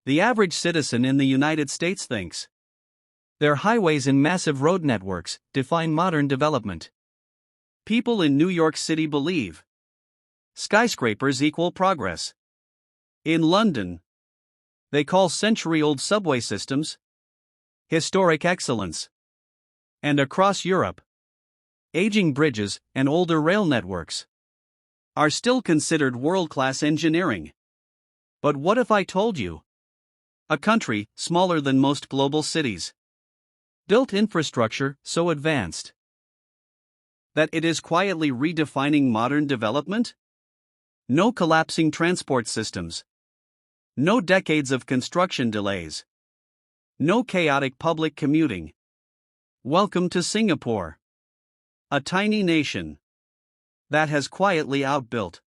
The average citizen in the United States thinks their highways and massive road networks define modern development. People in New York City believe skyscrapers equal progress. In London, they call century-old subway systems historic excellence. And across Europe, aging bridges and older rail networks are still considered world-class engineering. But what if I told you a country smaller than most global cities built infrastructure so advanced that it is quietly redefining modern development? No collapsing transport systems. No decades of construction delays. No chaotic public commuting. Welcome to Singapore, a tiny nation that has quietly outbuilt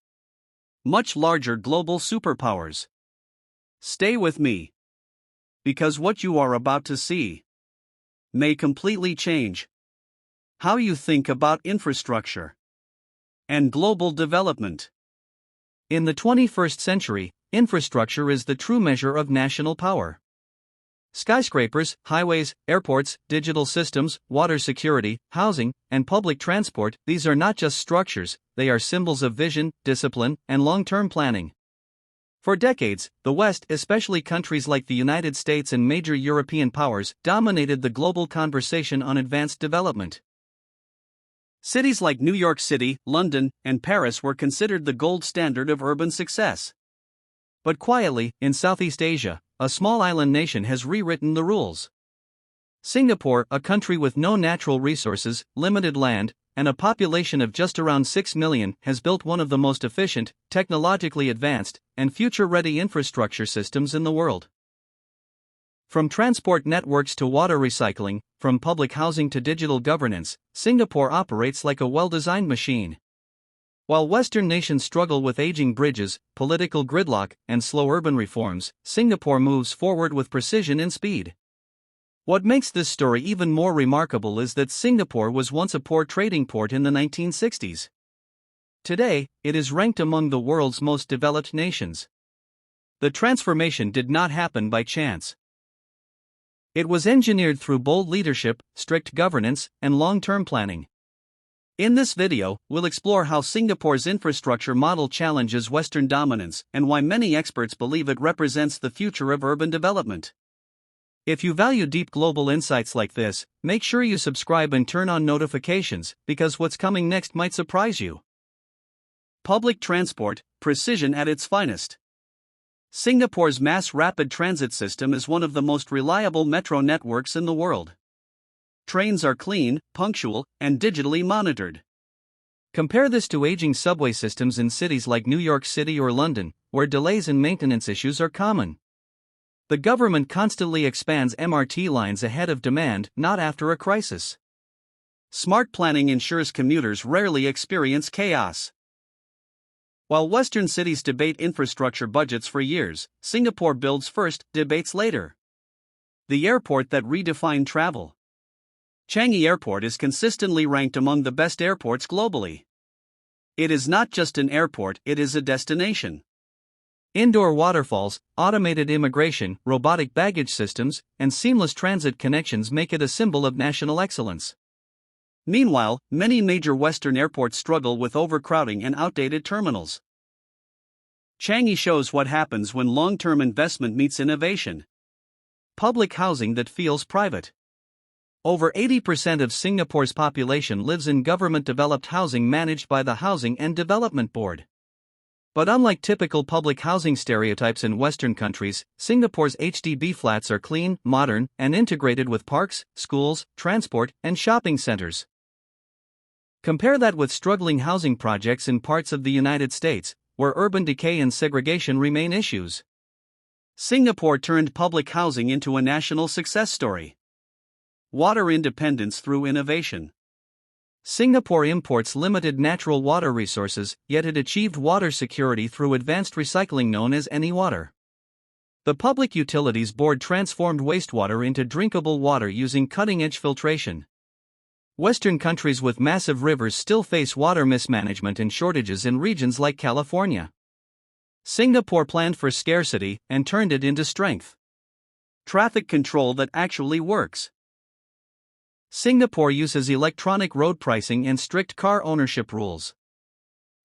much larger global superpowers. Stay with me, because what you are about to see may completely change how you think about infrastructure and global development. In the 21st century, infrastructure is the true measure of national power. Skyscrapers, highways, airports, digital systems, water security, housing, and public transport, these are not just structures, they are symbols of vision, discipline, and long-term planning. For decades, the West, especially countries like the United States and major European powers, dominated the global conversation on advanced development. Cities like New York City, London, and Paris were considered the gold standard of urban success. But quietly, in Southeast Asia, a small island nation has rewritten the rules. Singapore, a country with no natural resources, limited land, and a population of just around 6 million, has built one of the most efficient, technologically advanced, and future-ready infrastructure systems in the world. From transport networks to water recycling, from public housing to digital governance, Singapore operates like a well-designed machine. While Western nations struggle with aging bridges, political gridlock, and slow urban reforms, Singapore moves forward with precision and speed. What makes this story even more remarkable is that Singapore was once a poor trading port in the 1960s. Today, it is ranked among the world's most developed nations. The transformation did not happen by chance. It was engineered through bold leadership, strict governance, and long-term planning. In this video, we'll explore how Singapore's infrastructure model challenges Western dominance and why many experts believe it represents the future of urban development. If you value deep global insights like this, make sure you subscribe and turn on notifications, because what's coming next might surprise you. Public transport, precision at its finest. Singapore's mass rapid transit system is one of the most reliable metro networks in the world. Trains are clean, punctual, and digitally monitored. Compare this to aging subway systems in cities like New York City or London, where delays and maintenance issues are common. The government constantly expands MRT lines ahead of demand, not after a crisis. Smart planning ensures commuters rarely experience chaos. While Western cities debate infrastructure budgets for years, Singapore builds first, debates later. The airport that redefined travel. Changi Airport is consistently ranked among the best airports globally. It is not just an airport, it is a destination. Indoor waterfalls, automated immigration, robotic baggage systems, and seamless transit connections make it a symbol of national excellence. Meanwhile, many major Western airports struggle with overcrowding and outdated terminals. Changi shows what happens when long-term investment meets innovation. Public housing that feels private. Over 80% of Singapore's population lives in government-developed housing managed by the Housing and Development Board. But unlike typical public housing stereotypes in Western countries, Singapore's HDB flats are clean, modern, and integrated with parks, schools, transport, and shopping centers. Compare that with struggling housing projects in parts of the United States, where urban decay and segregation remain issues. Singapore turned public housing into a national success story. Water independence through innovation. Singapore imports limited natural water resources, yet it achieved water security through advanced recycling known as AnyWater. The Public Utilities Board transformed wastewater into drinkable water using cutting-edge filtration. Western countries with massive rivers still face water mismanagement and shortages in regions like California. Singapore planned for scarcity and turned it into strength. Traffic control that actually works. Singapore uses electronic road pricing and strict car ownership rules.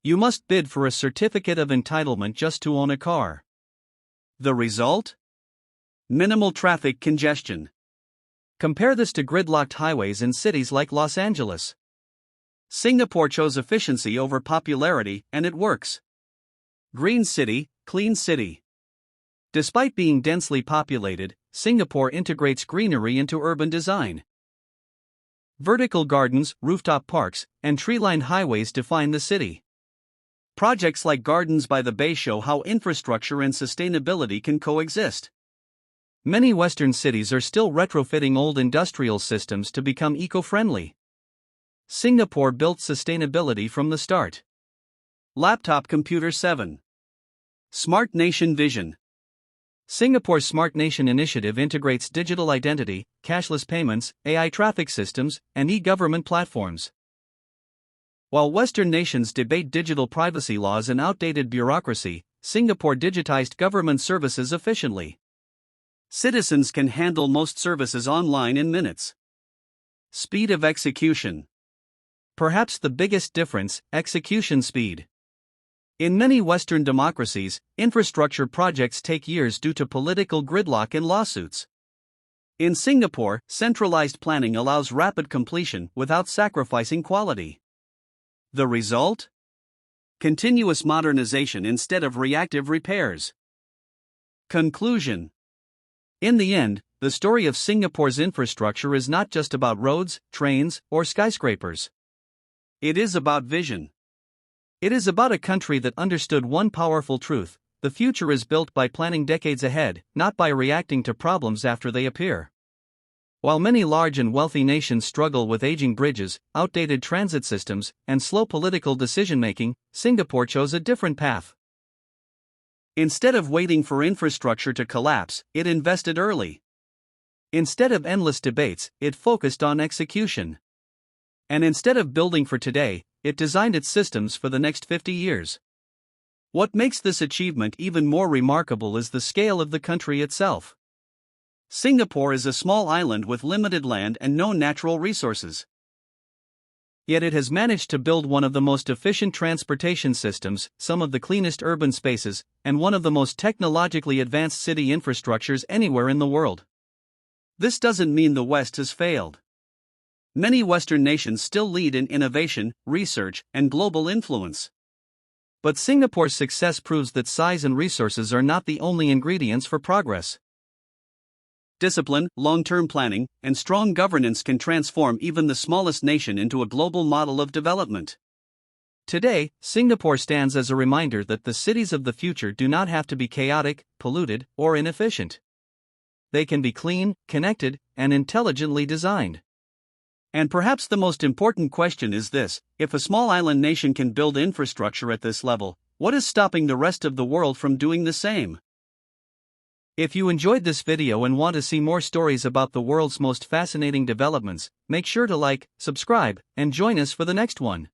You must bid for a certificate of entitlement just to own a car. The result? Minimal traffic congestion. Compare this to gridlocked highways in cities like Los Angeles. Singapore chose efficiency over popularity, and it works. Green city, clean city. Despite being densely populated, Singapore integrates greenery into urban design. Vertical gardens, rooftop parks, and tree-lined highways define the city. Projects like Gardens by the Bay show how infrastructure and sustainability can coexist. Many Western cities are still retrofitting old industrial systems to become eco-friendly. Singapore built sustainability from the start. Laptop Computer 7. Smart Nation Vision. Singapore's Smart Nation initiative integrates digital identity, cashless payments, AI traffic systems, and e-government platforms. While Western nations debate digital privacy laws and outdated bureaucracy, Singapore digitized government services efficiently. Citizens can handle most services online in minutes. Speed of execution. Perhaps the biggest difference, execution speed. In many Western democracies, infrastructure projects take years due to political gridlock and lawsuits. In Singapore, centralized planning allows rapid completion without sacrificing quality. The result? Continuous modernization instead of reactive repairs. Conclusion. In the end, the story of Singapore's infrastructure is not just about roads, trains, or skyscrapers. It is about vision. It is about a country that understood one powerful truth: the future is built by planning decades ahead, not by reacting to problems after they appear. While many large and wealthy nations struggle with aging bridges, outdated transit systems, and slow political decision-making, Singapore chose a different path. Instead of waiting for infrastructure to collapse, it invested early. Instead of endless debates, it focused on execution. And instead of building for today, it designed its systems for the next 50 years. What makes this achievement even more remarkable is the scale of the country itself. Singapore is a small island with limited land and no natural resources. Yet it has managed to build one of the most efficient transportation systems, some of the cleanest urban spaces, and one of the most technologically advanced city infrastructures anywhere in the world. This doesn't mean the West has failed. Many Western nations still lead in innovation, research, and global influence. But Singapore's success proves that size and resources are not the only ingredients for progress. Discipline, long-term planning, and strong governance can transform even the smallest nation into a global model of development. Today, Singapore stands as a reminder that the cities of the future do not have to be chaotic, polluted, or inefficient. They can be clean, connected, and intelligently designed. And perhaps the most important question is this: if a small island nation can build infrastructure at this level, what is stopping the rest of the world from doing the same? If you enjoyed this video and want to see more stories about the world's most fascinating developments, make sure to like, subscribe, and join us for the next one.